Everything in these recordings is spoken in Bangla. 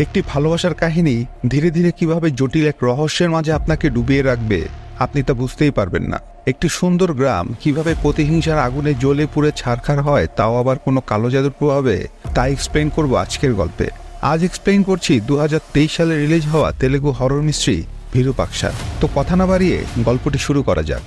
একটি ভালোবাসার কাহিনী ধীরে ধীরে কিভাবে জটিল এক রহস্যের মাঝে আপনাকে ডুবিয়ে রাখবে আপনি তা বুঝতেই পারবেন না। একটি সুন্দর গ্রাম কিভাবে প্রতিহিংসার আগুনে জ্বলে পুড়ে ছারখার হয়, তাও আবার কোনো কালো জাদুর প্রভাবে, তা এক্সপ্লেইন করবো আজকের গল্পে। আজ এক্সপ্লেইন করছি 2023 সালে রিলিজ হওয়া তেলেগু হরর মিস্ট্রি ভিরুপাক্ষা। তো কথা না বাড়িয়ে গল্পটি শুরু করা যাক।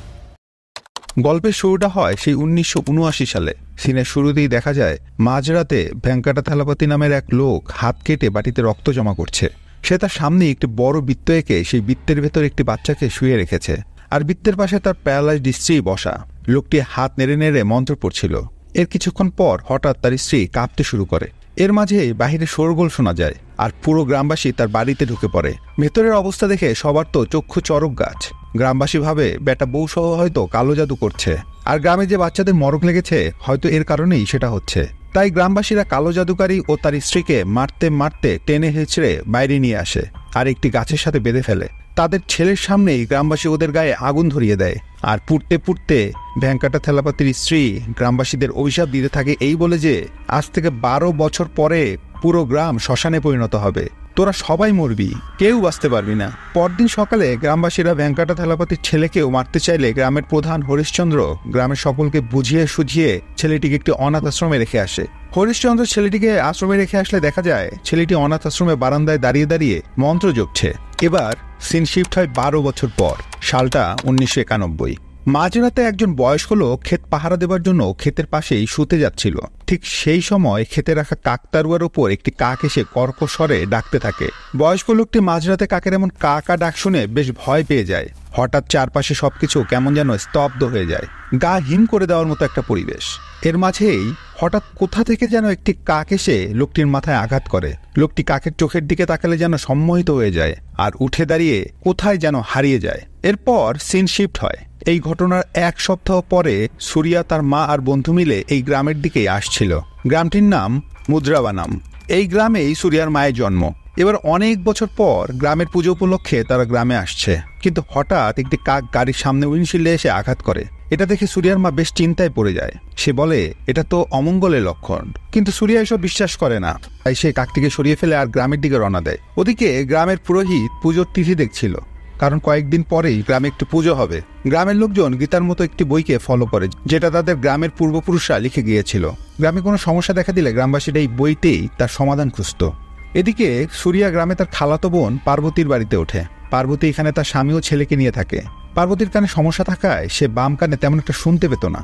গল্পের শুরুটা হয় সেই 1979 সালে। সিনের শুরুতেই দেখা যায় মাঝরাতে ভেঙ্কাটা থালাপতি নামের এক লোক হাত কেটে বাটিতে রক্ত জমা করছে। সে তার সামনে একটি বড় বৃত্ত এঁকে সেই বৃত্তের ভেতর একটি বাচ্চাকে শুয়ে রেখেছে, আর বৃত্তের পাশে তার প্যারালাইজড স্ত্রী বসা। লোকটি হাত নেড়ে নেড়ে মন্ত্র পড়ছিল। এর কিছুক্ষণ পর হঠাৎ তার স্ত্রী কাঁপতে শুরু করে। এর মাঝেই বাহিরে শোরগোল শোনা যায়, আর পুরো গ্রামবাসী তার বাড়িতে ঢুকে পড়ে। ভেতরের অবস্থা দেখে সবার তো চক্ষু চড়ক গাছ। গ্রামবাসী ভাবে বেটা বউ সহ হয়তো কালো জাদু করছে, আর গ্রামে যে বাচ্চাদের মরক লেগেছে হয়তো এর কারণেই সেটা হচ্ছে। তাই গ্রামবাসীরা কালো জাদুকারী ও তার স্ত্রীকে মারতে মারতে টেনে হেঁচড়ে বাইরে নিয়ে আসে আর একটি গাছের সাথে বেঁধে ফেলে। তাদের ছেলের সামনেই গ্রামবাসী ওদের গায়ে আগুন ধরিয়ে দেয়, আর পুড়তে পুড়তে ভেঙ্কাটা থালাপতির স্ত্রী গ্রামবাসীদের অভিশাপ দিতে থাকে এই বলে যে আজ থেকে 12 বছর পরে পুরো গ্রাম শ্মশানে পরিণত হবে, তোরা সবাই মরবি, কেউ বাঁচতে পারবি না। পরদিন সকালে গ্রামবাসীরা ভেঙ্কাটা থালাপতির ছেলেকেও মারতে চাইলে গ্রামের প্রধান হরিশ্চন্দ্র গ্রামের সকলকে বুঝিয়ে সুঝিয়ে ছেলেটিকে একটি অনাথ আশ্রমে রেখে আসে। হরিশ্চন্দ্র ছেলেটিকে আশ্রমে রেখে আসলে দেখা যায় ছেলেটি অনাথ আশ্রমে বারান্দায় দাঁড়িয়ে দাঁড়িয়ে মন্ত্র জপছে। এবার সিন শিফট হয় 12 বছর পর, সালটা 1991। মাঝরাতে একজন বয়স্ক লোক ক্ষেত পাহারা দেবার জন্য ক্ষেতের পাশেই শুতে যাচ্ছিল। ঠিক সেই সময় ক্ষেতে রাখা কাকতারুয়ার উপর একটি কাক এসে কর্কশরে ডাকতে থাকে। বয়স্ক লোকটি মাঝরাতে কাকের এমন কা কা ডাক শুনে বেশ ভয় পেয়ে যায়। হঠাৎ চারপাশে সবকিছু কেমন যেন স্তব্ধ হয়ে যায়, গা হিম করে দেওয়ার মতো একটা পরিবেশ। এর মাঝেই হঠাৎ কোথা থেকে যেন একটি কাক এসে লোকটির মাথায় আঘাত করে। লোকটি কাকের চোখের দিকে তাকালে যেন সম্মোহিত হয়ে যায় আর উঠে দাঁড়িয়ে কোথায় যেন হারিয়ে যায়। এরপর সিন শিফট হয়। এই ঘটনার 1 সপ্তাহ পরে সুরিয়া তার মা আর বন্ধু মিলে এই গ্রামের দিকেই আসছিল। গ্রামটির নাম মুদ্রাবানাম। এই গ্রামেই সুরিয়ার মায়ের জন্ম। এবার অনেক বছর পর গ্রামের পুজো উপলক্ষে তারা গ্রামে আসছে, কিন্তু হঠাৎ একটি কাক গাড়ির সামনে উইন্ডশিল্ডে এসে আঘাত করে। এটা দেখে সুরিয়ার মা বেশ চিন্তায় পড়ে যায়। সে বলে এটা তো অমঙ্গলের লক্ষণ, কিন্তু সুরিয়া এসব বিশ্বাস করে না। তাই সে কাকটিকে সরিয়ে ফেলে আর গ্রামের দিকে রওনা দেয়। ওদিকে গ্রামের পুরোহিত পুজোর তিথি দেখছিল, কারণ কয়েকদিন পরেই গ্রামে একটি পুজো হবে। গ্রামের লোকজন গীতার মতো একটি বইকে ফলো করে, যেটা তাদের গ্রামের পূর্বপুরুষরা লিখে গিয়েছিল। গ্রামে কোনো সমস্যা দেখা দিলে গ্রামবাসীরা এই বইতেই তার সমাধান খুঁজত। এদিকে সুরিয়া গ্রামে তার খালাতো বোন পার্বতীর বাড়িতে ওঠে। পার্বতী এখানে তার স্বামী ও ছেলেকে নিয়ে থাকে। পার্বতীর কানে সমস্যা থাকায় সে বাম কানে তেমন একটা শুনতে পেত না।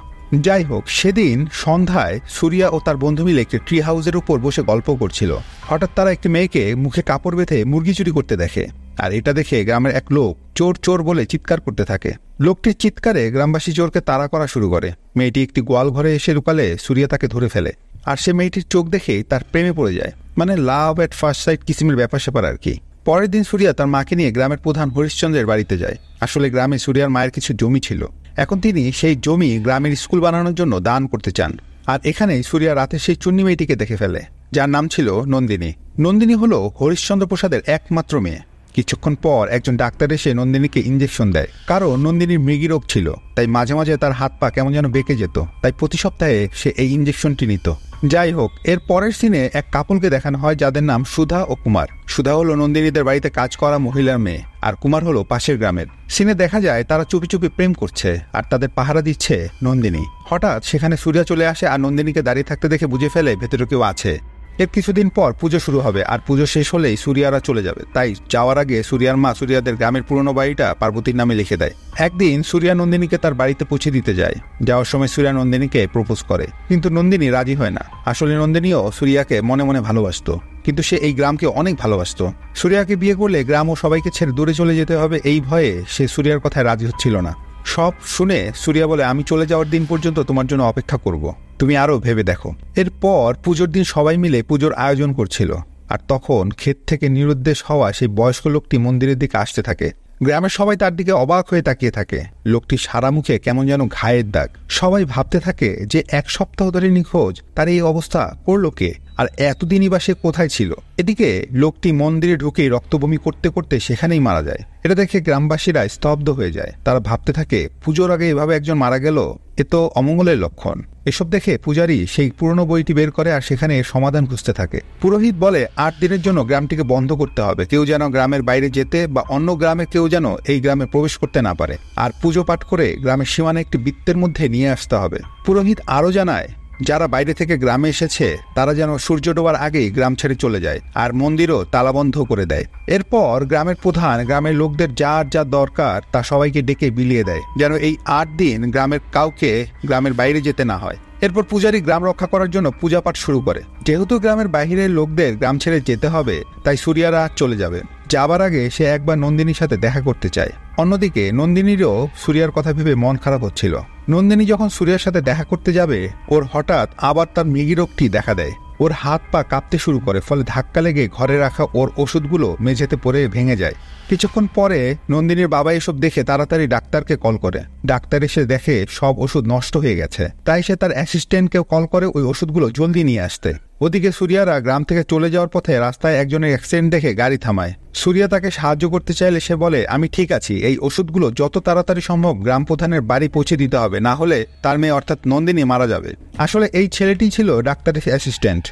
যাই হোক, সেদিন সন্ধ্যায় সুরিয়া ও তার বন্ধু মিলে একটি ট্রি হাউসের উপর বসে গল্প করছিল। হঠাৎ তারা একটি মেয়েকে মুখে কাপড় বেঁধে মুরগি চুরি করতে দেখে, আর এটা দেখে গ্রামের এক লোক চোর চোর বলে চিৎকার করতে থাকে। লোকটির চিৎকারে গ্রামবাসী চোরকে তাড়া করা শুরু করে। মেয়েটি একটি গোয়াল ঘরে এসে লুকালে সুরিয়া তাকে ধরে ফেলে, আর সে মেয়েটির চোখ দেখেই তার প্রেমে পড়ে যায়। মানে লাভ এট ফার্স্ট সাইট কিসিমের ব্যাপার স্যাপার আর কি। পরের দিন সুরিয়া তার মাকে নিয়ে গ্রামের প্রধান হরিশ্চন্দ্রের বাড়িতে যায়। আসলে গ্রামে সুরিয়ার মায়ের কিছু জমি ছিল, এখন তিনি সেই জমি গ্রামের স্কুল বানানোর জন্য দান করতে চান। আর এখানেই সুরিয়া রাতে সেই চুন্নি মেয়েটিকে দেখে ফেলে, যার নাম ছিল নন্দিনী। নন্দিনী হলো হরিশ্চন্দ্র প্রসাদের একমাত্র মেয়ে। কিছুক্ষণ পর একজন ডাক্তার এসে নন্দিনীকে ইঞ্জেকশন দেয়, কারণ নন্দিনীর মৃগী রোগ ছিল, তাই মাঝে মাঝে তার হাত পা কেমন যেন বেঁকে যেত। তাই প্রতি সপ্তাহে সে এই ইঞ্জেকশনটি নিত। যাই হোক, এর পরের সিনে এক কাপলকে দেখানো হয় যাদের নাম সুধা ও কুমার। সুধা হলো নন্দিনীদের বাড়িতে কাজ করা মহিলার মেয়ে, আর কুমার হলো পাশের গ্রামের। সিনে দেখা যায় তারা চুপি চুপি প্রেম করছে, আর তাদের পাহারা দিচ্ছে নন্দিনী। হঠাৎ সেখানে সুরিয়া চলে আসে আর নন্দিনীকে দাঁড়িয়ে থাকতে দেখে বুঝে ফেলে ভেতরে কেউ আছে। এর কিছুদিন পর পুজো শুরু হবে, আর পুজো শেষ হলেই সুরিয়ারা চলে যাবে। তাই যাওয়ার আগে সুরিয়ার মা সুরিয়াদের গ্রামের পুরনো বাড়িটা পার্বতীর নামে লিখে দেয়। একদিন সুরিয়া নন্দিনীকে তার বাড়িতে পৌঁছে দিতে যায়। যাওয়ার সময় সুরিয়া নন্দিনীকে প্রপোজ করে, কিন্তু নন্দিনী রাজি হয় না। আসলে নন্দিনীও সুরিয়াকে মনে মনে ভালোবাসতো, কিন্তু সে এই গ্রামকে অনেক ভালোবাসতো। সুরিয়াকে বিয়ে করলে গ্রাম ও সবাইকে ছেড়ে দূরে চলে যেতে হবে, এই ভয়ে সে সুরিয়ার কথায় রাজি হচ্ছিল না। সব শুনে সুরিয়া বলে, আমি চলে যাওয়ার দিন পর্যন্ত তোমার জন্য অপেক্ষা করব, তুমি আরো ভেবে দেখো। এরপর পুজোর দিন সবাই মিলে পুজোর আয়োজন করছিল, আর তখন ক্ষেত থেকে নিরুদ্দেশ হওয়া সেই বয়স্ক লোকটি মন্দিরের দিকে আসতে থাকে। গ্রামের সবাই তার দিকে অবাক হয়ে তাকিয়ে থাকে। লোকটি সারা মুখে কেমন যেন ঘায়ের দাগ। সবাই ভাবতে থাকে যে 1 সপ্তাহ ধরে নিখোঁজ, তার এই অবস্থা করলো কে? আর এতদিনই বা সে কোথায় ছিল? এদিকে লোকটি মন্দিরে ঢুকেই রক্তবমি করতে করতে সেখানেই মারা যায়। এটা দেখে গ্রামবাসীরা স্তব্ধ হয়ে যায়। তারা ভাবতে থাকে, পুজোর আগে এভাবে একজন মারা গেল, এ তো অমঙ্গলের লক্ষণ। এসব দেখে পূজারী সেই পুরনো বইটি বের করে আর সেখানে এর সমাধান খুঁজতে থাকে। পুরোহিত বলে 8 দিনের জন্য গ্রামটিকে বন্ধ করতে হবে, কেউ যেন গ্রামের বাইরে যেতে বা অন্য গ্রামে কেউ যেন এই গ্রামে প্রবেশ করতে না পারে, আর পুজো পাঠ করে গ্রামের সীমানা একটি বৃত্তের মধ্যে নিয়ে আসতে হবে। পুরোহিত আরও জানায়, যারা বাইরে থেকে গ্রামে এসেছে তারা যেন সূর্য ডোবার আগেই গ্রাম ছেড়ে চলে যায়, আর মন্দিরও তালাবন্ধ করে দেয়। এরপর গ্রামের প্রধান গ্রামের লোকদের যার যা দরকার তা সবাইকে ডেকে বিলিয়ে দেয়, যেন এই 8 দিন গ্রামের কাউকে গ্রামের বাইরে যেতে না হয়। এরপর পূজারী গ্রাম রক্ষা করার জন্য পূজা পাঠ শুরু করে। যেহেতু গ্রামের বাইরের লোকদের গ্রাম ছেড়ে যেতে হবে, তাই সূর্যারা চলে যাবে। যাবার আগে সে একবার নন্দিনীর সাথে দেখা করতে চায়। অন্যদিকে নন্দিনীরও সূর্যার কথা ভেবে মন খারাপ হচ্ছিল। নন্দিনী যখন সূর্যার সাথে দেখা করতে যাবে, ওর হঠাৎ আবার তার মৃগী রোগটি দেখা দেয়। ওর হাত পা কাঁপতে শুরু করে, ফলে ধাক্কা লেগে ঘরে রাখা ওর ওষুধগুলো মেঝেতে পড়ে ভেঙে যায়। কিছুক্ষণ পরে নন্দিনীর বাবা এসব দেখে তাড়াতাড়ি ডাক্তারকে কল করে। ডাক্তার এসে দেখে সব ওষুধ নষ্ট হয়ে গেছে, তাই সে তার অ্যাসিস্ট্যান্টকেও কল করে ওই ওষুধগুলো জলদি নিয়ে আসতে। ওদিকে সূর্যারা গ্রাম থেকে চলে যাওয়ার পথে রাস্তায় একজনের অ্যাক্সিডেন্ট দেখে গাড়ি থামায়। সূর্যা তাকে সাহায্য করতে চাইলে সে বলে, আমি ঠিক আছি, এই ওষুধগুলো যত তাড়াতাড়ি সম্ভব গ্রাম প্রধানের বাড়ি পৌঁছে দিতে হবে, না হলে তার মেয়ে অর্থাৎ নন্দিনী মারা যাবে। আসলে এই ছেলেটি ছিল ডাক্তারের অ্যাসিস্ট্যান্ট।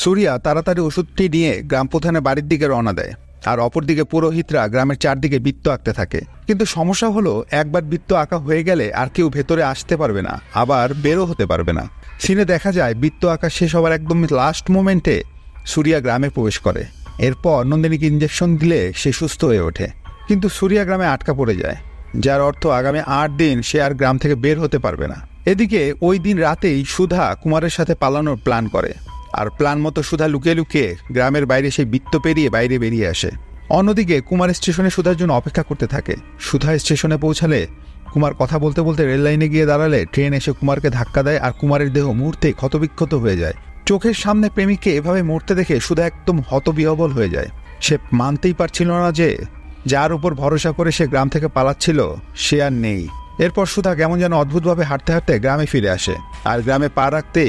সূর্যা তাড়াতাড়ি ওষুধটি নিয়ে গ্রাম প্রধানের বাড়ির দিকে রওনা দেয়, আর অপরদিকে পুরোহিতরা গ্রামের চারদিকে বৃত্ত আঁকতে থাকে। কিন্তু সমস্যা হলো, একবার বৃত্ত আঁকা হয়ে গেলে আর কেউ ভেতরে আসতে পারবে না, আবার বেরো হতে পারবে না। সিনে দেখা যায় বৃত্ত আঁকা শেষ হওয়ার একদম লাস্ট মোমেন্টে সূর্যা গ্রামে প্রবেশ করে। এরপর নন্দিনীকে ইঞ্জেকশন দিলে সে সুস্থ হয়ে ওঠে। কিন্তু সূর্যা গ্রামে আটকা পড়ে যায়, যার অর্থ আগামী 8 দিন সে আর গ্রাম থেকে বের হতে পারবে না। এদিকে ওই দিন রাতেই সুধা কুমারের সাথে পালানোর প্ল্যান করে, আর প্ল্যান মতো সুধা লুকিয়ে লুকিয়ে গ্রামের বাইরে সেই বৃত্ত পেরিয়ে বাইরে বেরিয়ে আসে। অন্যদিকে কুমার স্টেশনে সুধার জন্য অপেক্ষা করতে থাকে। সুধা স্টেশনে পৌঁছালে কুমার কথা বলতে বলতে রেল লাইনে গিয়ে দাঁড়ালে ট্রেন এসে কুমারকে ধাক্কা দেয়, আর কুমারের দেহ মুহূর্তে ক্ষতবিক্ষত হয়ে যায়। চোখের সামনে প্রেমিককে এভাবে মরতে দেখে সুধা একদম হতবিহ্বল হয়ে যায়। সে মানতেই পারছিল না যে যার উপর ভরসা করে সে গ্রাম থেকে পালাচ্ছিল সে আর নেই। এরপর সুধা কেমন যেন অদ্ভুতভাবে হাঁটতে হাঁটতে গ্রামে ফিরে আসে, আর গ্রামে পা রাখতে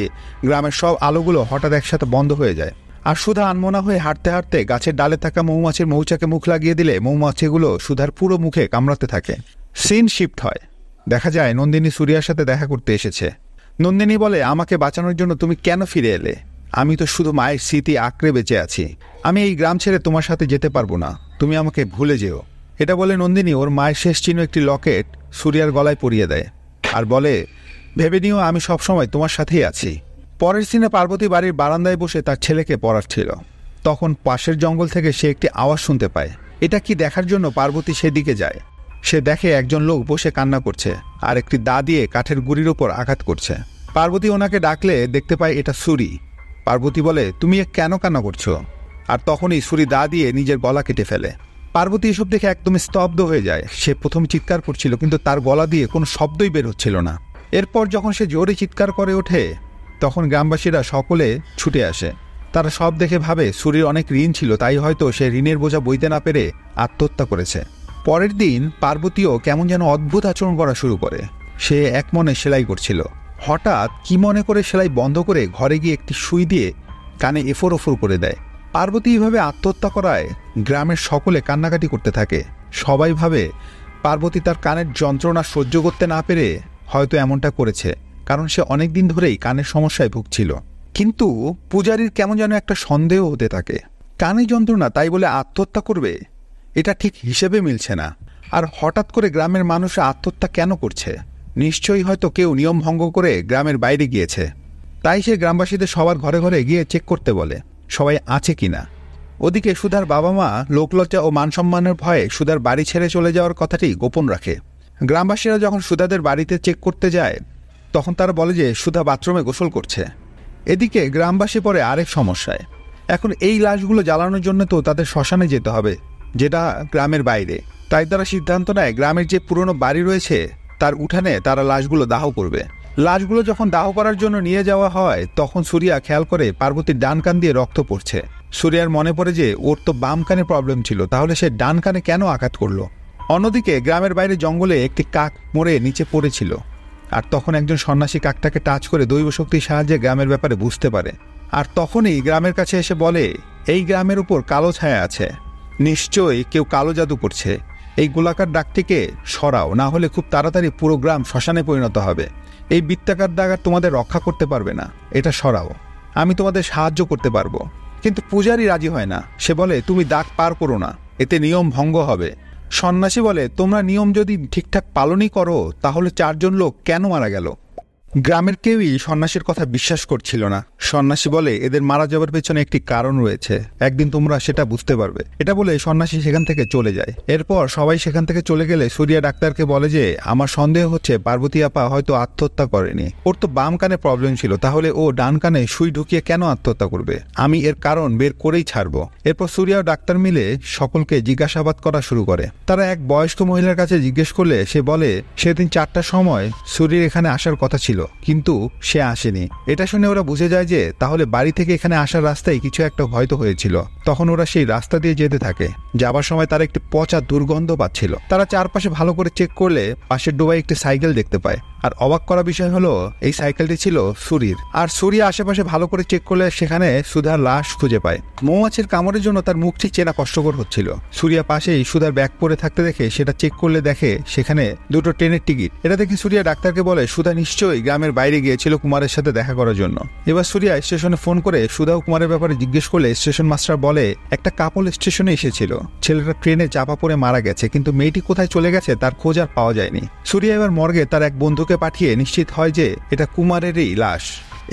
গ্রামের সব আলোগুলো হঠাৎ একসাথে বন্ধ হয়ে যায়। আর সুধা আনমনা হয়ে হাঁটতে হাঁটতে গাছের ডালে থাকা মৌমাছির মৌচাকে মুখ লাগিয়ে দিলে মৌমাছিগুলো সুধার পুরো মুখে কামড়াতে থাকে। সিন শিফট হয়, দেখা যায় নন্দিনী সূর্যার সাথে দেখা করতে এসেছে। নন্দিনী বলে, আমাকে বাঁচানোর জন্য তুমি কেন ফিরে এলে? আমি তো শুধু মায়ের স্মৃতি আঁকড়ে বেঁচে আছি, আমি এই গ্রাম ছেড়ে তোমার সাথে যেতে পারবো না, তুমি আমাকে ভুলে যেও। এটা বলে নন্দিনী ওর মায়ের শেষ চিহ্ন একটি লকেট সূর্যার গলায় পরিয়ে দেয়, আর বলে, ভেবে নিও আমি সবসময় তোমার সাথেই আছি। পরের সিনে পার্বতী বাড়ির বারান্দায় বসে তার ছেলেকে পড়াচ্ছিল। তখন পাশের জঙ্গল থেকে সে একটি আওয়াজ শুনতে পায়। এটা কি দেখার জন্য পার্বতী সেদিকে যায়। সে দেখে একজন লোক বসে কান্না করছে, আর একটি দা দিয়ে কাঠের গুঁড়ির ওপর আঘাত করছে। পার্বতী ওনাকে ডাকলে দেখতে পায় এটা সুরি। পার্বতী বলে, তুমি কেন কান্না করছো? আর তখনই সুরি দা দিয়ে নিজের গলা কেটে ফেলে। পার্বতী এসব দেখে একদম স্তব্ধ হয়ে যায়। সে প্রথম চিৎকার করছিল, কিন্তু তার গলা দিয়ে কোনো শব্দই বের হচ্ছিল না। এরপর যখন সে জোরে চিৎকার করে ওঠে, তখন গ্রামবাসীরা সকলে ছুটে আসে। তারা সব দেখে ভাবে সুরির অনেক ঋণ ছিল, তাই হয়তো সে ঋণের বোঝা বইতে না পেরে আত্মহত্যা করেছে। পরের দিন পার্বতীও কেমন যেন অদ্ভুত আচরণ করা শুরু করে। সে এক মনে সেলাই করছিল। হঠাৎ কি মনে করে সেলাই বন্ধ করে ঘরে গিয়ে একটি সুই দিয়ে কানে এফোর ওফোর করে দেয়। পার্বতী এইভাবে আত্মহত্যা করায় গ্রামের সকলে কান্নাকাটি করতে থাকে। সবাই ভাবে পার্বতী তার কানের যন্ত্রণা সহ্য করতে না পেরে হয়তো এমনটা করেছে, কারণ সে অনেকদিন ধরেই কানের সমস্যায় ভুগছিল। কিন্তু পূজারীর কেমন যেন একটা সন্দেহ হতে থাকে। কানে যন্ত্রণা তাই বলে আত্মহত্যা করবে, এটা ঠিক হিসেবে মিলছে না। আর হঠাৎ করে গ্রামের মানুষ আত্মহত্যা কেন করছে? নিশ্চয়ই হয়তো কেউ নিয়ম ভঙ্গ করে গ্রামের বাইরে গিয়েছে। তাই সে গ্রামবাসীদের সবার ঘরে ঘরে গিয়ে চেক করতে বলে সবাই আছে কিনা। ওদিকে সুধার বাবা মা লোকলজ্জা ও মানসম্মানের ভয়ে সুধার বাড়ি ছেড়ে চলে যাওয়ার কথাটি গোপন রাখে। গ্রামবাসীরা যখন সুধাদের বাড়িতে চেক করতে যায়, তখন তারা বলে যে সুধা বাথরুমে গোসল করছে। এদিকে গ্রামবাসী পরে আরেক সমস্যায়। এখন এই লাশগুলো জ্বালানোর জন্য তো তাদের শ্মশানে যেতে হবে, যেটা গ্রামের বাইরে। তাই তারা সিদ্ধান্ত নেয় গ্রামের যে পুরনো বাড়ি রয়েছে তার উঠানে তারা লাশগুলো দাহ করবে। লাশগুলো যখন দাহ করার জন্য নিয়ে যাওয়া হয়, তখন সূর্যা খেয়াল করে পার্বতীর ডান কান দিয়ে রক্ত পড়ছে। সূর্যার মনে পড়ে যে ওর তো বাম কানে প্রবলেম ছিল, তাহলে সে ডান কানে কেন আঘাত করলো। অন্যদিকে গ্রামের বাইরে জঙ্গলে একটি কাক মরে নিচে পড়েছিল, আর তখন একজন সন্ন্যাসী কাকটাকে টাচ করে দৈব শক্তির সাহায্যে গ্রামের ব্যাপারে বুঝতে পারে। আর তখনই গ্রামের কাছে এসে বলে, এই গ্রামের উপর কালো ছায়া আছে, নিশ্চয়ই কেউ কালো জাদু করছে। এই গোলাকার দাগটিকে সরাও, না হলে খুব তাড়াতাড়ি পুরো গ্রাম শ্মশানে পরিণত হবে। এই বৃত্তাকার দাগ আর তোমাদের রক্ষা করতে পারবে না, এটা সরাও, আমি তোমাদের সাহায্য করতে পারবো। কিন্তু পূজারী রাজি হয় না। সে বলে, তুমি দাগ পার করো না, এতে নিয়ম ভঙ্গ হবে। সন্ন্যাসী বলে, তোমরা নিয়ম যদি ঠিকঠাক পালনই করো তাহলে 4 জন লোক কেন মারা গেল? গ্রামের কেউই সন্ন্যাসীর কথা বিশ্বাস করছিল না। সন্ন্যাসী বলে, এদের মারা যাবার পেছনে একটি কারণ রয়েছে, একদিন তোমরা সেটা বুঝতে পারবে। এটা বলে সন্ন্যাসী সেখান থেকে চলে যায়। এরপর সবাই সেখান থেকে চলে গেলে সুরিয়া ডাক্তারকে বলে যে, আমার সন্দেহ হচ্ছে পার্বতী আপা হয়তো আত্মহত্যা করেনি। ওর তো বাম কানে প্রবলেম ছিল, তাহলে ও ডান কানে সুই ঢুকিয়ে কেন আত্মহত্যা করবে? আমি এর কারণ বের করেই ছাড়বো। এরপর সুরিয়া ও ডাক্তার মিলে সকলকে জিজ্ঞাসাবাদ করা শুরু করে। তারা এক বয়স্ক মহিলার কাছে জিজ্ঞেস করলে সে বলে, সেদিন 4টার সময় সুরির এখানে আসার কথা ছিল, কিন্তু সে আসেনি। এটা শুনে ওরা বুঝে যায় যে তাহলে বাড়ি থেকে এখানে আসার রাস্তায় কিছু একটা হয়তো হয়েছিল। তখন ওরা সেই রাস্তা দিয়ে যেতে থাকে। যাবার সময় তারা একটি পচা দুর্গন্ধ পাচ্ছিল। তারা চারপাশে ভালো করে চেক করলে পাশের ডোবায় একটি সাইকেল দেখতে পায়। আর অবাক করা বিষয় হলো, এই সাইকেলটি ছিল সুরির। আর সুরিয়া আশেপাশে ভালো করে চেক করলে সেখানে সুধার লাশ খুঁজে পায়। মৌমাছির কামড়ের জন্য তার মুখটি চেনা কষ্টকর হচ্ছিল। সুরিয়া পাশেই সুধার ব্যাগ পরে থাকতে দেখে সেটা চেক করলে দেখে সেখানে 2টো ট্রেনের টিকিট। এটা দেখে সুরিয়া ডাক্তারকে বলে, সুধা নিশ্চয়ই গ্রামের বাইরে গিয়েছিল কুমারের সাথে দেখা করার জন্য। এবার সুরিয়া স্টেশনে ফোন করে সুধা ও কুমারের ব্যাপারে জিজ্ঞেস করলে স্টেশন মাস্টার বলে, একটা কাপল স্টেশনে এসেছিল, ছেলেটা ট্রেনে চাপা পড়ে মারা গেছে, কিন্তু মেয়েটি কোথায় চলে গেছে তার খোঁজ আর পাওয়া যায়নি। সুরিয়া এবার মর্গে তার এক বন্ধুকে পাঠিয়ে নিশ্চিত হয় যে এটা কুমারেরই লাশ।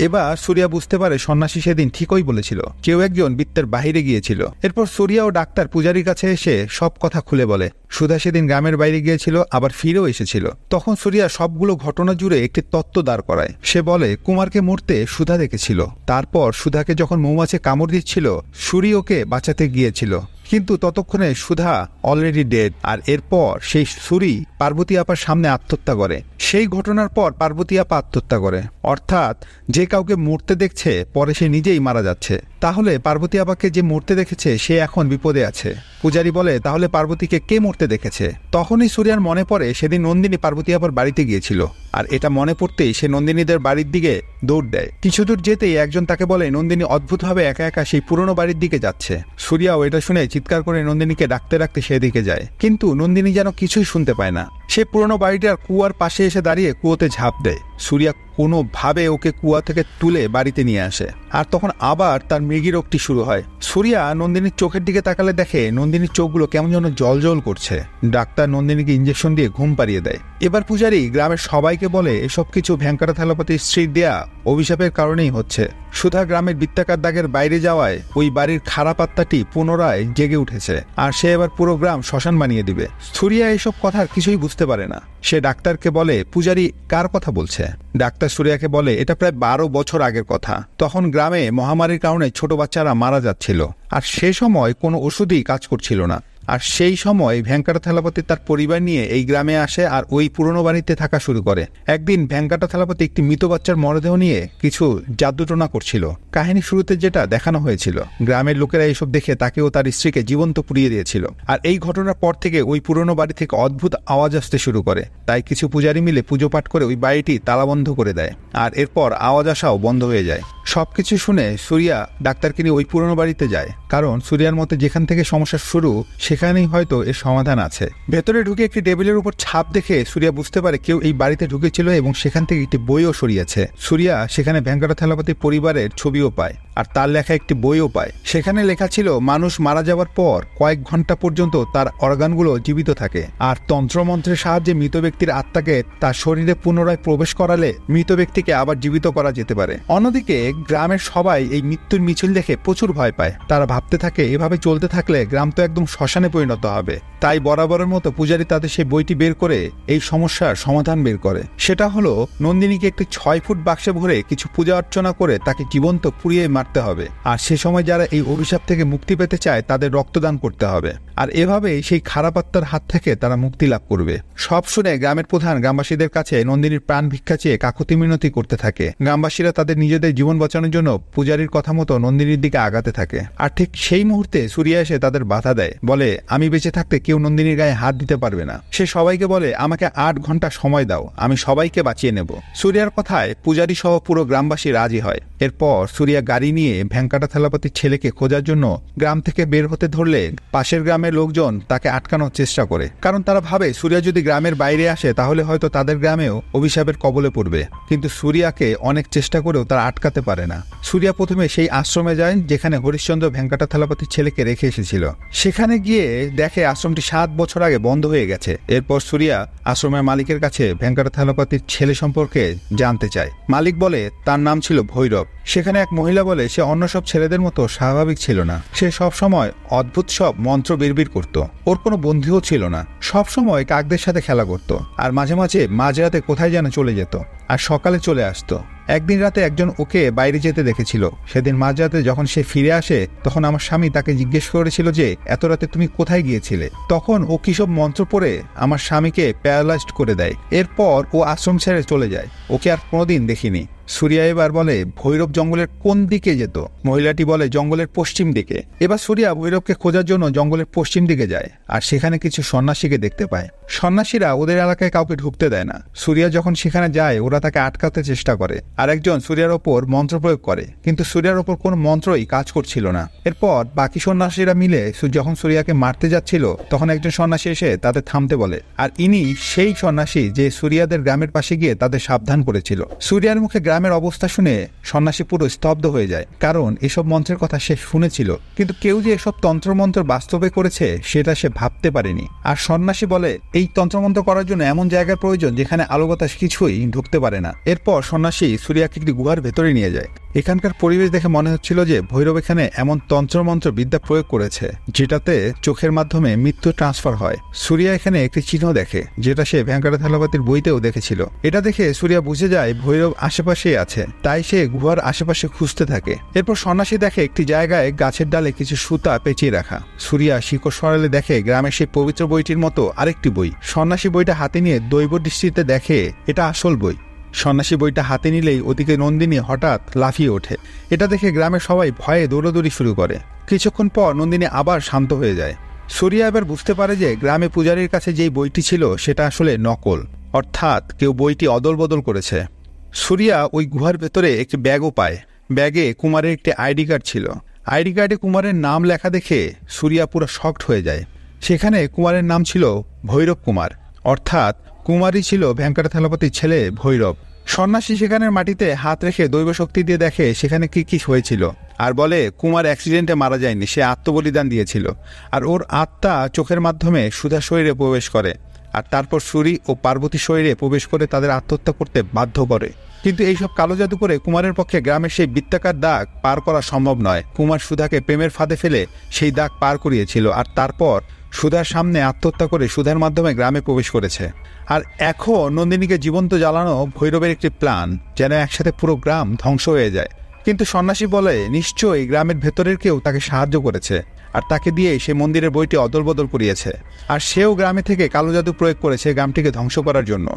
এবার সুরিয়া বুঝতে পারে সন্ন্যাসী সেদিন ঠিকই বলেছিল, কেউ একজন বৃত্তের বাহিরে গিয়েছিল। এরপর সুরিয়া ও ডাক্তার পূজারীর কাছে এসে সব কথা খুলে বলে। সুধা সেদিন গ্রামের বাইরে গিয়েছিল, আবার ফিরেও এসেছিল। তখন সুরিয়া সবগুলো ঘটনা জুড়ে একটি তত্ত্ব দাঁড় করায়। সে বলে, কুমারকে মরতে সুধা দেখেছিল, তারপর সুধাকে যখন মৌমাছি কামড় দিচ্ছিল সুরি ওকে বাঁচাতে গিয়েছিল, কিন্তু ততক্ষণে সুধা অলরেডি ডেড। আর এরপর সেই সুরি পার্বতী আপার সামনে আত্মহত্যা করে। সেই ঘটনার পর পার্বতী আপা আত্মহত্যা করে। অর্থাৎ যে কাউকে মরতে দেখছে পরে সে নিজেই মারা যাচ্ছে। তাহলে পার্বতী আপাকে যে মরতে দেখেছে সে এখন বিপদে আছে। পূজারী বলে, তাহলে পার্বতীকে কে মরতে দেখেছে? তখনই সুরিয়ার মনে পড়ে সেদিন নন্দিনী পার্বতী আপার বাড়িতে গিয়েছিল। আর এটা মনে পড়তেই সে নন্দিনীদের বাড়ির দিকে দৌড় দেয়। কিছু দূর যেতেই একজন তাকে বলে, নন্দিনী অদ্ভুতভাবে একা একা সেই পুরনো বাড়ির দিকে যাচ্ছে। সুরিয়াও এটা শুনে চিৎকার করে নন্দিনীকে ডাকতে ডাকতে সেদিকে যায়, কিন্তু নন্দিনী যেন কিছুই শুনতে পায় না। সে পুরনো বাড়িটার কুয়ার পাশে এসে দাঁড়িয়ে কুয়োতে ঝাঁপ দেয়। সুরিয়া কোনোভাবে ওকে কুয়া থেকে তুলে বাড়িতে নিয়ে আসে। আর তখন আবার তার মৃগী রোগটি শুরু হয়। সুরিয়া নন্দিনীর চোখের দিকে তাকালে দেখে নন্দিনীর চোখগুলো কেমন যেন জল করছে। ডাক্তার নন্দিনীকে ইঞ্জেকশন দিয়ে ঘুম পাড়িয়ে দেয়। এবার পূজারী গ্রামের সবাইকে বলে, এসব কিছু ভেঙ্কটা থালাপতির স্ত্রীর দেয়া অভিশাপের কারণেই হচ্ছে। সুধা গ্রামের বৃত্তাকার দাগের বাইরে যাওয়ায় ওই বাড়ির খারাপ আত্মাটি পুনরায় জেগে উঠেছে, আর সে এবার পুরো গ্রাম শ্মশান বানিয়ে দিবে। সুরিয়া এসব কথার কিছুই বুঝতে পারে না। সে ডাক্তারকে বলে, পূজারী কার কথা বলছে? ডাক্তার সুরিয়াকে বলে, এটা প্রায় 12 বছর আগের কথা। তখন গ্রামে মহামারীর কারণে ছোট বাচ্চারা মারা যাচ্ছিল, আর সে সময় কোনো ওষুধই কাজ করছিল না। আর সেই সময় ভেঙ্কটা থালাপতি তার পরিবার নিয়ে এই গ্রামে আসে আর ওই পুরনো বাড়িতে থাকা শুরু করে। একদিন ভেঙ্কটা থালাপতি একটি মৃত বাচ্চার মরদেহ নিয়ে কিছু জাদুটোনা করছিল। কাহিনী শুরুতে যেটা দেখানো হয়েছিল, গ্রামের লোকেরা এইসব দেখে তাকে ও তার স্ত্রীকে জীবন্ত পুড়িয়ে দিয়েছিল। আর এই ঘটনার পর থেকে ওই পুরনো বাড়ি থেকে অদ্ভুত আওয়াজ আসতে শুরু করে। তাই কিছু পূজারী মিলে পুজো পাঠ করে ওই বাড়িটি তালাবন্ধ করে দেয়, আর এরপর আওয়াজ আসাও বন্ধ হয়ে যায়। সবকিছু শুনে সুরিয়া ডাক্তারকে নিয়ে ওই পুরনো বাড়িতে যায়, কারণ সুরিয়ার মতে যেখান থেকে সমস্যা শুরু সেখানেই হয়তো এর সমাধান আছে। ভেতরে ঢুকে একটি টেবিলের উপর ছাপ দেখে সুরিয়া বুঝতে পারে কেউ এই বাড়িতে ঢুকেছিল এবং সেখান থেকে একটি বইও সরিয়েছে। সুরিয়া সেখানে ভেঙ্কটা থালাপতির পরিবারের ছবিও পায়, আর তার লেখা একটি বইও পায়। সেখানে লেখা ছিল, মানুষ মারা যাওয়ার পর কয়েক ঘন্টা পর্যন্ত তার অর্গানগুলো জীবিত থাকে, আর তন্ত্রমন্ত্রের সাহায্যে মৃত ব্যক্তির আত্মাকে তার শরীরে পুনরায় প্রবেশ করালে মৃত ব্যক্তিকে আবার জীবিত করা যেতে পারে। অন্যদিকে গ্রামের সবাই এই মৃত্যুর মিছিল দেখে প্রচুর ভয় পায়। তারা ভাবতে থাকে এভাবে চলতে থাকলে গ্রাম তো একদম শ্মশানে পরিণত হবে। তাই বরাবরের মতো পূজারী তাদের সেই বইটি বের করে এই সমস্যার সমাধান বের করে। সেটা হলো নন্দিনীকে একটি 6 ফুট বাক্সে ভরে কিছু পূজা অর্চনা করে তাকে জীবন্ত পুড়িয়ে মারতে হবে। আর সে সময় যারা এই অভিশাপ থেকে মুক্তি পেতে চায় তাদের রক্তদান করতে হবে। আর এভাবেই সেই খারাপ আত্মার হাত থেকে তারা মুক্তি লাভ করবে। সব শুনে গ্রামের প্রধান গ্রামবাসীদের কাছে নন্দিনীর প্রাণ ভিক্ষা চেয়ে কাকুতি মিনতি করতে থাকে। গ্রামবাসীরা তাদের নিজেদের জীবন বাঁচানোর জন্য পূজারীর কথা মতো নন্দিনীর দিকে আগাতে থাকে। আর ঠিক সেই মুহূর্তে সুরিয়া এসে তাদের বাধা দেয়, বলে আমি বেঁচে থাকতে কেউ নন্দিনীর গায়ে হাত দিতে পারবে না। সে সবাইকে বলে আমাকে 8 ঘন্টা সময় দাও, আমি সবাইকে বাঁচিয়ে নেব। সুরিয়ার কথায় পূজারী সহ পুরো গ্রামবাসী রাজি হয়। এরপর সুরিয়া গাড়ি নিয়ে ভেঙ্কাটা থালাপতির ছেলেকে খোঁজার জন্য গ্রাম থেকে বের হতে ধরলে পাশের গ্রামের লোকজন তাকে আটকানোর চেষ্টা করে, কারণ তারা ভাবে সুরিয়া যদি গ্রামের বাইরে আসে তাহলে হয়তো তাদের গ্রামেও অভিশাপের কবলে পড়বে। কিন্তু সুরিয়াকে অনেক চেষ্টা করেও তারা আটকাতে পারে না। সুরিয়া প্রথমে সেই আশ্রমে যায় যেখানে হরিশ্চন্দ্র ভেঙ্কাটা থালাপতির ছেলেকে রেখে এসেছিল। সেখানে গিয়ে দেখে আশ্রমটি 7 বছর আগে বন্ধ হয়ে গেছে। এরপর সুরিয়া আশ্রমের মালিকের কাছে ভেঙ্কাটা থালাপতির ছেলে সম্পর্কে জানতে চায়। মালিক বলে তার নাম ছিল ভৈরব। সেখানে এক মহিলা বলে সে অন্য সব ছেলেদের মতো স্বাভাবিক ছিল না, সে সব সময় অদ্ভুত সব মন্ত্র বিড়বিড় করত। ওর কোনো বন্ধুও ছিল না, সব সময় কাকদের সাথে খেলা করত, আর মাঝে মাঝে মাঝরাতে কোথায় যেন চলে যেত আর সকালে চলে আসতো। একদিন রাতে একজন ওকে বাইরে যেতে দেখেছিল। সেদিন মাঝরাতে যখন সে ফিরে আসে তখন আমার স্বামী তাকে জিজ্ঞেস করেছিল যে এত রাতে তুমি কোথায় গিয়েছিলে। তখন ও কিসব মন্ত্র পড়ে আমার স্বামীকে প্যারালাইজড করে দেয়। এরপর ও আশ্রম ছেড়ে চলে যায়। ওকে আর কোনোদিন দেখিনি। সুরিয়া এবার বলে ভৈরব জঙ্গলের কোন দিকে যেত? মহিলাটি বলে জঙ্গলের পশ্চিম দিকে। এবার সুরিয়া ভৈরবকে খোঁজার জন্য জঙ্গলের পশ্চিম দিকে যায় আর সেখানে কিছু সন্ন্যাসীকে দেখতে পায়। সন্ন্যাসীরা ওদের এলাকায় কাউকে ঢুকতে দেয় না। সুরিয়া যখন সেখানে যায় ওরা তাকে আটকাতে চেষ্টা করে আর একজন সুরিয়ার ওপর মন্ত্র প্রয়োগ করে, কিন্তু সুরিয়ার ওপর কোনো মন্ত্রই কাজ করছিল না। এরপর বাকি সন্ন্যাসীরা মিলে যখন সুরিয়াকে মারতে যাচ্ছিল তখন একজন সন্ন্যাসী এসে তাদের থামতে বলে, আর ইনি সেই সন্ন্যাসী যে সুরিয়াদের গ্রামের পাশে গিয়ে তাদের সাবধান করেছিল। সুরিয়ার মুখে গ্রামের অবস্থা শুনে সন্ন্যাসী পুরো স্তব্ধ হয়ে যায়, কারণ এসব মন্ত্রের কথা সে শুনেছিল, কিন্তু কেউ যে এসব তন্ত্রমন্ত্র বাস্তবে করেছে সেটা সে ভাবতে পারেনি। আর সন্ন্যাসী বলে এই তন্ত্রমন্ত্র করার জন্য এমন জায়গার প্রয়োজন যেখানে আলো বাতাস কিছুই ঢুকতে পারে না। এরপর সন্ন্যাসী সুরিয়াকে একটি গুহার ভেতরে নিয়ে যায়। এখানকার পরিবেশ দেখে মনে হচ্ছিল যে ভৈরব এখানে এমন তন্ত্রমন্ত্র বিদ্যা প্রয়োগ করেছে যেটাতে চোখের মাধ্যমে মৃত্যু ট্রান্সফার হয়। সুরিয়া এখানে একটি চিহ্ন দেখে যেটা সে ভেঙ্কাটা থালাপতির বইতেও দেখেছিল। এটা দেখে সুরিয়া বুঝে যায় ভৈরব আশেপাশেই আছে, তাই সে গুহার আশেপাশে খুঁজতে থাকে। এরপর সন্ন্যাসী দেখে একটি জায়গায় গাছের ডালে কিছু সুতা পেঁচিয়ে রাখা। সুরিয়া শিকড় সরালে দেখে গ্রামের সেই পবিত্র বইটির মতো আরেকটি বই। সন্ন্যাসী বইটা হাতে নিয়ে দৈব দৃষ্টিতে দেখে এটা আসল বই। সন্ন্যাসী বইটা হাতে নিলেই ওদিকে নন্দিনী হঠাৎ লাফিয়ে ওঠে। এটা দেখে গ্রামের সবাই ভয়ে দৌড়াদৌড়ি শুরু করে। কিছুক্ষণ পর নন্দিনী আবার শান্ত হয়ে যায়। সুরিয়া এবার বুঝতে পারে যে গ্রামে পূজারীর কাছে যেই বইটি ছিল সেটা আসলে নকল, অর্থাৎ কেউ বইটি অদল বদল করেছে। সুরিয়া ওই গুহার ভেতরে একটি ব্যাগও পায়। ব্যাগে কুমারের একটি আইডি কার্ড ছিল। আইডি কার্ডে কুমারের নাম লেখা দেখে সুরিয়া পুরো শকড হয়ে যায়। সেখানে কুমারের নাম ছিল ভৈরব কুমার, অর্থাৎ কুমারই ছিল ভেঙ্কাটা থালাপতির ছেলে ভৈরব। সন্ন্যাসী সেখানের মাটিতে হাত রেখে দৈব শক্তি দিয়ে দেখে সেখানে কি কি হয়েছিল আর বলে কুমার অ্যাক্সিডেন্টে মারা যায়নি, সে আত্মবলিদান দিয়েছিল। আর ওর আত্মা চোখের মাধ্যমে সুধা শরীরে প্রবেশ করে আর তারপর সুরি ও পার্বতী শরীরে প্রবেশ করে তাদের আত্মহত্যা করতে বাধ্য করে। কিন্তু এইসব কালো জাদু করে কুমারের পক্ষে গ্রামের সেই বৃত্তাকার দাগ পার করা সম্ভব নয়। কুমার সুধাকে প্রেমের ফাঁদে ফেলে সেই দাগ পার করিয়েছিল আর তারপর সুধার সামনে আত্মহত্যা করে সুধার মাধ্যমে গ্রামে প্রবেশ করেছে। আর এখন নন্দিনীকে জীবন্ত জ্বালানো ভৈরবের একটি প্ল্যান, যেন একসাথে পুরো গ্রাম ধ্বংস হয়ে যায়। কিন্তু সন্ন্যাসী বলে নিশ্চয়ই গ্রামের ভেতরের কেউ তাকে সাহায্য করেছে আর তাকে দিয়ে সে মন্দিরের বইটি অদল বদল করিয়েছে, আর সেও গ্রামে থেকে কালো জাদু প্রয়োগ করেছে গ্রামটিকে ধ্বংস করার জন্য।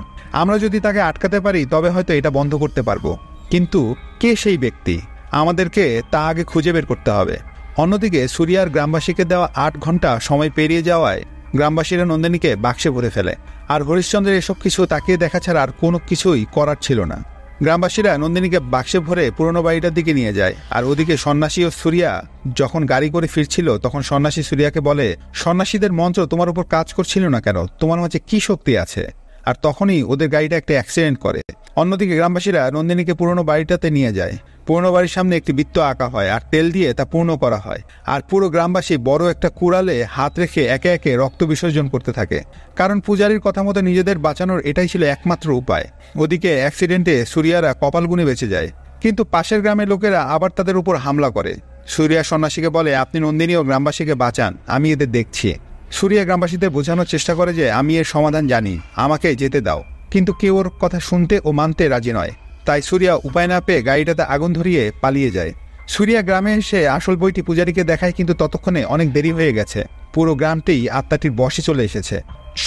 আমরা যদি তাকে আটকাতে পারি তবে হয়তো এটা বন্ধ করতে পারবো, কিন্তু কে সেই ব্যক্তি আমাদেরকে তা আগে খুঁজে বের করতে হবে। অন্যদিকে সুরিয়ার গ্রামবাসীকে দেওয়া 8 ঘন্টা সময় পেরিয়ে যাওয়ায় গ্রামবাসীরা নন্দিনীকে বাক্সে ভরে ফেলে, আর হরিশ্চন্দ্রের এসব কিছু তাকিয়ে দেখা ছাড়া আর কোনো কিছুই করার ছিল না। গ্রামবাসীরা নন্দিনীকে বাক্সে ভরে পুরনো বাড়িটার দিকে নিয়ে যায়। আর ওদিকে সন্ন্যাসী ও সুরিয়া যখন গাড়ি করে ফিরছিল তখন সন্ন্যাসী সুরিয়াকে বলে, সন্ন্যাসীদের মন্ত্র তোমার উপর কাজ করছিল না কেন? তোমার মাঝে কি শক্তি আছে? আর তখনই ওদের গাড়িটা একটা অ্যাক্সিডেন্ট করে। অন্যদিকে গ্রামবাসীরা নন্দিনীকে পুরনো বাড়িটাতে নিয়ে যায়। পুরনো বাড়ির সামনে একটি বৃত্ত আঁকা হয় আর তেল দিয়ে তা পূর্ণ করা হয়। আর পুরো গ্রামবাসী বড় একটা কুড়ালে হাত রেখে একে একে রক্ত বিসর্জন করতে থাকে, কারণ পূজারীর কথা মতো নিজেদের বাঁচানোর এটাই ছিল একমাত্র উপায়। ওদিকে অ্যাক্সিডেন্টে সুরিয়ারা কপালগুনে বেঁচে যায়, কিন্তু পাশের গ্রামের লোকেরা আবার তাদের উপর হামলা করে। সুরিয়া সন্ন্যাসীকে বলে, আপনি নন্দিনী ও গ্রামবাসীকে বাঁচান, আমি এদের দেখছি। সুরিয়া গ্রামবাসীদের বোঝানোর চেষ্টা করে যে আমি এর সমাধান জানি, আমাকে যেতে দাও। কিন্তু কেউ ওর কথা শুনতে ও মানতে রাজি নয়। তাই সুরিয়া উপায় না পেয়ে গাড়িটাতে আগুন ধরিয়ে পালিয়ে যায়। সুরিয়া গ্রামে এসে আসল বইটি পূজারীকে দেখায়, কিন্তু ততক্ষণে অনেক দেরি হয়ে গেছে। পুরো গ্রামটি আত্মাটির বশে চলে এসেছে।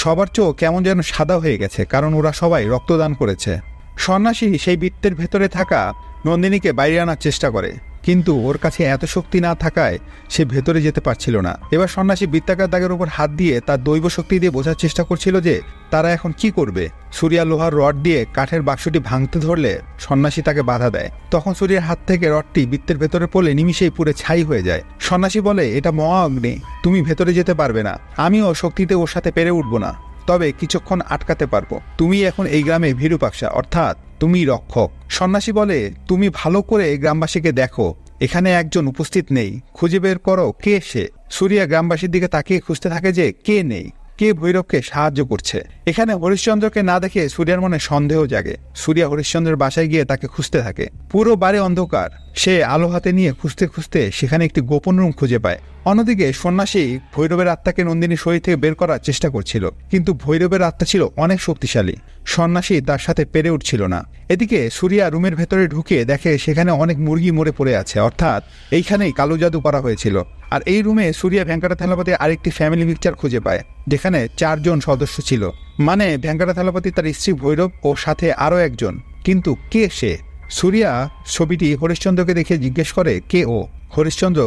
সবার চোখ কেমন যেন সাদা হয়ে গেছে, কারণ ওরা সবাই রক্তদান করেছে। সন্ন্যাসী সেই বৃত্তের ভেতরে থাকা নন্দিনীকে বাইরে আনার চেষ্টা করে, কিন্তু ওর কাছে এত শক্তি না থাকায় সে ভেতরে যেতে পারছিল না। এবার সন্ন্যাসী বৃত্তাকার দাগের উপর হাত দিয়ে তার দৈব শক্তি দিয়ে বোঝার চেষ্টা করছিল যে তারা এখন কি করবে। সুরিয়া লোহার রড দিয়ে কাঠের বাক্সটি ভাঙতে ধরলে সন্ন্যাসী তাকে বাধা দেয়। তখন সুরিয়ার হাত থেকে রডটি বৃত্তের ভেতরে পড়লে নিমিষেই পুরে ছাই হয়ে যায়। সন্ন্যাসী বলে, এটা মহা অগ্নি, তুমি ভেতরে যেতে পারবে না। আমিও শক্তিতে ওর সাথে পেরে উঠব না, তবে কিছুক্ষণ আটকাতে পারবো। তুমি এখন এই গ্রামে ভীরুপাক্ষা, অর্থাৎ তুমি রক্ষক। সন্ন্যাসী বলে, তুমি ভালো করে গ্রামবাসীকে দেখো, এখানে একজন উপস্থিত নেই, খুঁজে বের করো কে সে। সুরিয়া গ্রামবাসীর দিকে তাকিয়ে খুঁজতে থাকে যে কে নেই, কে ভৈরবকে সাহায্য করছে। এখানে হরিশ্চন্দ্রকে না দেখে সুরিয়ার মনে সন্দেহ জাগে। সুরিয়া হরিশ্চন্দ্রের বাসায় গিয়ে তাকে খুঁজতে থাকে। পুরো বাড়ি অন্ধকার। সে আলো হাতে নিয়ে খুঁজতে খুঁজতে সেখানে একটি গোপন রুম খুঁজে পায়। অন্যদিকে সন্ন্যাসী ভৈরবের আত্মাকে নন্দিনী শরীর থেকে বের করার চেষ্টা করছিল, কিন্তু ভৈরবের আত্মা ছিল অনেক শক্তিশালী। সন্ন্যাসী তার সাথে পেরে উঠছিল না। এদিকে সুরিয়া রুমের ভেতরে ঢুকে দেখে সেখানে অনেক মুরগি মরে পড়ে আছে, অর্থাৎ এইখানেই কালো জাদু করা হয়েছিল। আর এই রুমে সুরিয়া ভেঙ্কটা থালাপতি আরেকটি ফ্যামিলি পিকচার খুঁজে পায়, যেখানে 4 জন সদস্য ছিল। মানে ভেঙ্কটা থালাপতি, তার স্ত্রী ভৈরব ও সাথে আরও একজন। কিন্তু কে সে? সুরিয়া ছবিটি হরিশ্চন্দ্রকে দেখে জিজ্ঞেস করে কে ও। হরিশ্চন্দ্র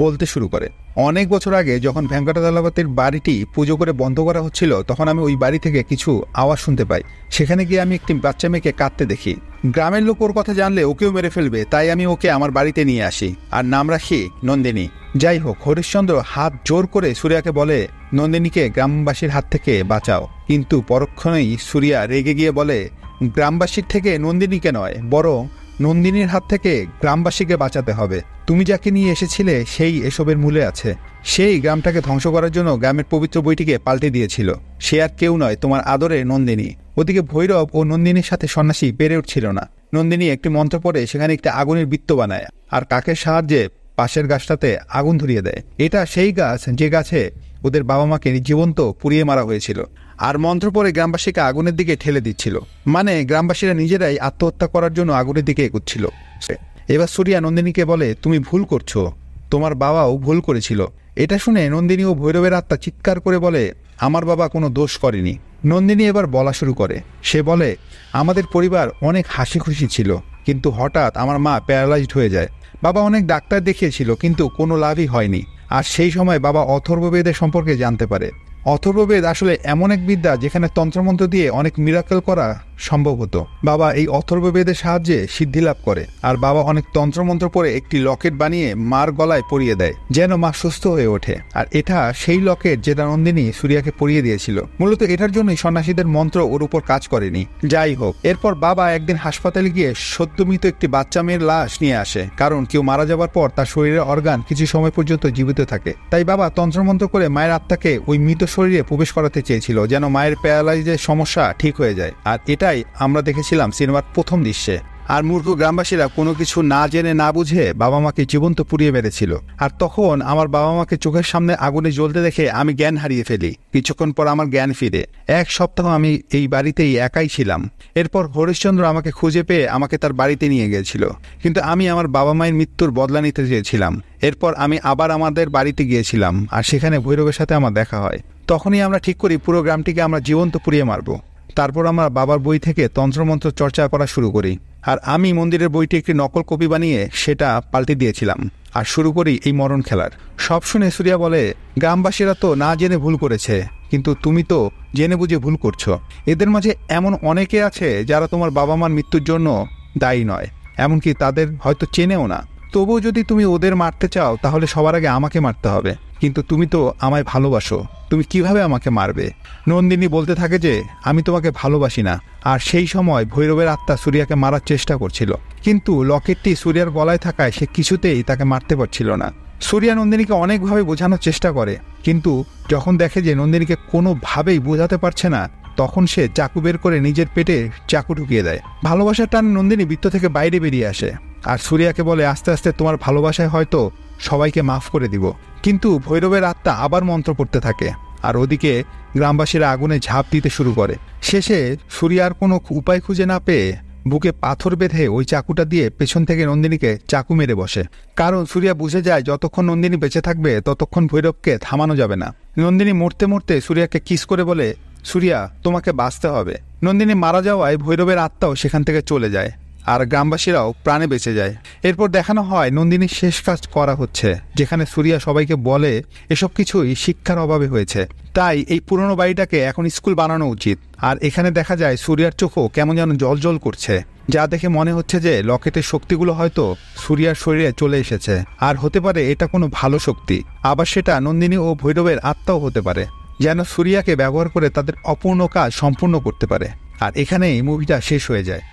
বলতে শুরু করে, অনেক বছর আগে যখন ভেঙ্কটা থালাপতির বাড়িটি পুজো করে বন্ধ করা হচ্ছিল, তখন আমি ওই বাড়ি থেকে কিছু আওয়াজ শুনতে পাই। সেখানে গিয়ে আমি একটি বাচ্চা মেয়েকে কাঁদতে দেখি। গ্রামের লোক ওর কথা জানলে ওকেও মেরে ফেলবে, তাই আমি ওকে আমার বাড়িতে নিয়ে আসি, আর নাম রাখি নন্দিনী। যাই হোক, হরিশ্চন্দ্র হাত জোর করে সুরিয়াকে বলে, নন্দিনীকে গ্রামবাসীর হাত থেকে বাঁচাও। কিন্তু পরক্ষণেই সুরিয়া রেগে গিয়ে বলে, গ্রামবাসীর থেকে নন্দিনীকে নয়, বরং নন্দিনীর হাত থেকে গ্রামবাসীকে বাঁচাতে হবে। তুমি যাকে নিয়ে এসেছিলে সেই এসবের মূলে আছে। সেই গ্রামটাকে ধ্বংস করার জন্য গ্রামের পবিত্র বইটিকে পাল্টে দিয়েছিল। সে আর কেউ নয়, তোমার আদরে নন্দিনী। ওদিকে ভৈরব ও নন্দিনীর সাথে সন্ন্যাসী পেরে উঠছিল না। নন্দিনী একটি মন্ত্র পড়ে সেখানে একটি আগুনের বৃত্ত বানায়, আর কাকের সাহায্যে পাশের গাছটাতে আগুন ধরিয়ে দেয়। এটা সেই গাছ যে গাছে ওদের বাবা মাকে জীবন্ত পুড়িয়ে মারা হয়েছিল। আর মন্ত্র পরে গ্রামবাসীকে আগুনের দিকে ঠেলে দিচ্ছিল, মানে গ্রামবাসীরা নিজেরাই আত্মহত্যা করার জন্য আগুনের দিকে এগুচ্ছিল। এবার সুরিয়া নন্দিনীকে বলে, তুমি ভুল করছো, তোমার বাবাও ভুল করেছিল। এটা শুনে নন্দিনী ও ভৈরবের আত্মা চিৎকার করে বলে, আমার বাবা কোনো দোষ করেনি। নন্দিনী এবার বলা শুরু করে। সে বলে, আমাদের পরিবার অনেক হাসি খুশি ছিল, কিন্তু হঠাৎ আমার মা প্যারালাইজড হয়ে যায়। বাবা অনেক ডাক্তার দেখিয়েছিল, কিন্তু কোনো লাভই হয়নি। আর সেই সময় বাবা অথর্ববেদের সম্পর্কে জানতে পারে। অথর্ববেদ আসলে এমন এক বিদ্যা যেখানে তন্ত্রমন্ত্র দিয়ে অনেক মিরাকেল করা সম্ভব হতো। বাবা এই অথর্ববেদের সাহায্যে সিদ্ধি লাভ করে, আর বাবা অনেক তন্ত্রমন্ত্র পরে একটি লকেট বানিয়ে মার গলায় পরিয়ে দেয়, যেন মা সুস্থ হয়ে ওঠে। আর এটা সেই লকেট যেটা নন্দিনী সুরিয়াকে পরিয়ে দিয়েছিল। মূলত এটার জন্যই সন্ন্যাসীদের মন্ত্র ওর উপর কাজ করেনি। যাই হোক, এরপর বাবা একদিন হাসপাতালে গিয়ে সদ্যমৃত একটি বাচ্চা মেয়ের লাশ নিয়ে আসে, কারণ কেউ মারা যাবার পর তার শরীরের অর্গান কিছু সময় পর্যন্ত জীবিত থাকে। তাই বাবা তন্ত্রমন্ত্র করে মায়ের আত্মাকে ওই মৃত শরীরে প্রবেশ করাতে চেয়েছিল, যেন মায়ের প্যারালাইজের সমস্যা ঠিক হয়ে যায়। আর এটাই আমরা দেখেছিলাম সিনেমার প্রথম দৃশ্যে। আর মূর্খ গ্রামবাসীরা কোনো কিছু না জেনে না বুঝে বাবা মাকে জীবন্ত পুড়িয়ে মেরেছিল। আর তখন আমার বাবা মাকে চোখের সামনে আগুনে জ্বলতে দেখে আমি জ্ঞান হারিয়ে ফেলি। কিছুক্ষণ পর আমার জ্ঞান ফিরে। 1 সপ্তাহ আমি এই বাড়িতেই একাই ছিলাম। এরপর হরিশ্চন্দ্র আমাকে খুঁজে পেয়ে আমাকে তার বাড়িতে নিয়ে গিয়েছিল, কিন্তু আমি আমার বাবা মায়ের মৃত্যুর বদলা নিতে চেয়েছিলাম। এরপর আমি আবার আমাদের বাড়িতে গিয়েছিলাম, আর সেখানে ভৈরবের সাথে আমার দেখা হয়। তখনই আমরা ঠিক করি পুরো গ্রামটিকে আমরা জীবন্ত পুড়িয়ে মারব। তারপর আমরা বাবার বই থেকে তন্ত্রমন্ত্র চর্চা করা শুরু করি। আর আমি মন্দিরের বইটি একটি নকল কপি বানিয়ে সেটা পাল্টে দিয়েছিলাম, আর শুরু করি এই মরণ খেলার। সব শুনে সুরিয়া বলে, গ্রামবাসীরা তো না জেনে ভুল করেছে, কিন্তু তুমি তো জেনে বুঝে ভুল করছো। এদের মাঝে এমন অনেকে আছে যারা তোমার বাবা মার মৃত্যুর জন্য দায়ী নয়, এমনকি তাদের হয়তো চেনেও না। তবুও যদি তুমি ওদের মারতে চাও, তাহলে সবার আগে আমাকে মারতে হবে। কিন্তু তুমি তো আমায় ভালোবাসো, তুমি কিভাবে আমাকে মারবে? নন্দিনী বলতে থাকে যে আমি তোমাকে ভালোবাসি না। আর সেই সময় ভৈরবের আত্মা সুরিয়াকে মারার চেষ্টা করছিল, কিন্তু লকেটটি সুরিয়ার গলায় থাকায় সে কিছুতেই তাকে মারতে পারছিল না। সুরিয়া নন্দিনীকে অনেকভাবে বোঝানোর চেষ্টা করে, কিন্তু যখন দেখে যে নন্দিনীকে কোনোভাবেই বোঝাতে পারছে না, তখন সে চাকু বের করে নিজের পেটে চাকু ঢুকিয়ে দেয়। ভালোবাসার টান নন্দিনী বৃত্ত থেকে বাইরে বেরিয়ে আসে, আর সুরিয়াকে বলে, আস্তে আস্তে তোমার ভালোবাসায় হয়তো সবাইকে মাফ করে দিব। কিন্তু ভৈরবের আত্মা আবার মন্ত্র পড়তে থাকে, আর ওদিকে গ্রামবাসীরা আগুনে ঝাঁপ দিতে শুরু করে। শেষে সুরিয়ার কোনো উপায় খুঁজে না পেয়ে বুকে পাথর বেঁধে ওই চাকুটা দিয়ে পেছন থেকে নন্দিনীকে চাকু মেরে বসে। কারণ সুরিয়া বুঝে যায় যতক্ষণ নন্দিনী বেঁচে থাকবে ততক্ষণ ভৈরবকে থামানো যাবে না। নন্দিনী মরতে মরতে সুরিয়াকে কিস করে বলে, সুরিয়া তোমাকে বাঁচতে হবে। নন্দিনী মারা যাওয়ায় ভৈরবের আত্মাও সেখান থেকে চলে যায়, আর গ্রামবাসীরাও প্রাণে বেঁচে যায়। এরপর দেখানো হয় নন্দিনীর শেষ কাজ করা হচ্ছে, যেখানে সুরিয়া সবাইকে বলে এসব কিছুই শিক্ষার অভাবে হয়েছে, তাই এই পুরনো বাড়িটাকে এখন স্কুল বানানো উচিত। আর এখানে দেখা যায় সুরিয়ার চোখও কেমন যেন জল জল করছে, যা দেখে মনে হচ্ছে যে লকেটের শক্তিগুলো হয়তো সুরিয়ার শরীরে চলে এসেছে। আর হতে পারে এটা কোনো ভালো শক্তি, আবার সেটা নন্দিনী ও ভৈরবের আত্মাও হতে পারে, যেন সুরিয়াকে ব্যবহার করে তাদের অপূর্ণ কাজ সম্পূর্ণ করতে পারে। আর এখানেই মুভিটা শেষ হয়ে যায়।